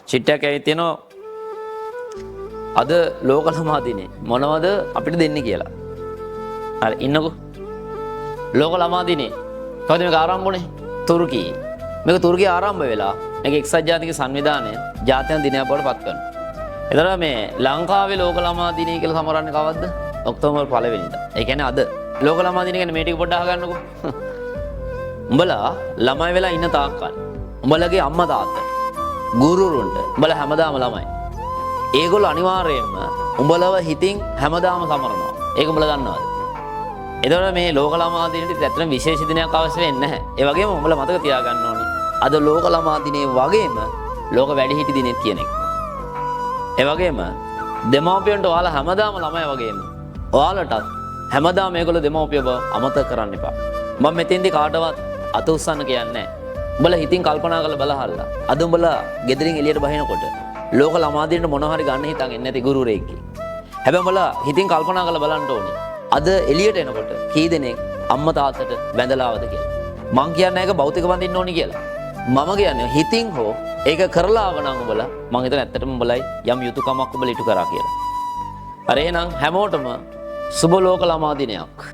චිට්ටයක් ඇවිත් තියෙනවා අද ලෝක ළමා දිනේ මොනවද අපිට දෙන්නේ කියලා. හරි ඉන්නකෝ. ලෝක ළමා දිනේ කවුද මේක ආරම්භ වුනේ? තුර්කියේ. මේක තුර්කියේ ආරම්භ වෙලා මේක එක්සත් ජාතික සංවිධානය ජාත්‍යන්තර දිනයක් බවට පත් කරනවා. එතකොට මේ ලංකාවේ ලෝක ළමා දිනේ කියලා සමරන්නේ කවද්ද? ඔක්තෝබර් 1 වෙනිදා. ඒ කියන්නේ අද ලෝක ළමා දිනේ කියන්නේ මේ ටික පොඩ්ඩක් අහගන්නකෝ. උඹලා ළමයි වෙලා ඉන්න තාක්කල් උඹලගේ අම්මා තාත්තා ගුරුවරුන්ට උඹලා හැමදාම ළමයි. ඒගොල්ලෝ අනිවාර්යයෙන්ම උඹලව හිතින් හැමදාම සමරනවා. ඒක උඹලා දන්නවද? එතකොට මේ ලෝක ළමා දිනෙට ඇත්තටම විශේෂ දිනයක් අවශ්‍ය වෙන්නේ නැහැ. ඒ වගේම උඹලා මතක තියාගන්න ඕනේ. අද ලෝක ළමා දිනේ වගේම ලෝක වැඩිහිටි දිනෙත් කියන එක. ඒ වගේම දෙමව්පියන්ට ඔයාලා හැමදාම ළමයි වගේම ඔයාලටත් හැමදාම මේගොල්ලෝ දෙමව්පියව අමතක කරන්න එපා. මම මෙතෙන්දී කාටවත් අත උස්සන්න කියන්නේ නැහැ. උඹලා හිතින් කල්පනා කරලා බලහල්ලා. අද උඹලා ගෙදරින් එළියට බහිනකොට ලෝක ළමා දිනේට මොන හරි ගන්න හිතන් එන්නේ නැති ගුරුවරයෙක්ගේ. හැබැයි උඹලා හිතින් කල්පනා කරලා බලන්න ඕනේ. අද එළියට එනකොට කී දෙනෙක් අම්මා තාත්තට වැඳලාවද කියලා. මං කියන්නේ ඒක භෞතික වඳින්න ඕනි කියලා. මම කියන්නේ හිතින් හෝ ඒක කරලා ආව නම් උඹලා මං හිතන ඇත්තටම උඹලයි යම් යුතුයකමක් උඹලා ඉටු කරා කියලා. හරි එහෙනම් හැමෝටම සුබ ලෝක ළමා දිනයක්.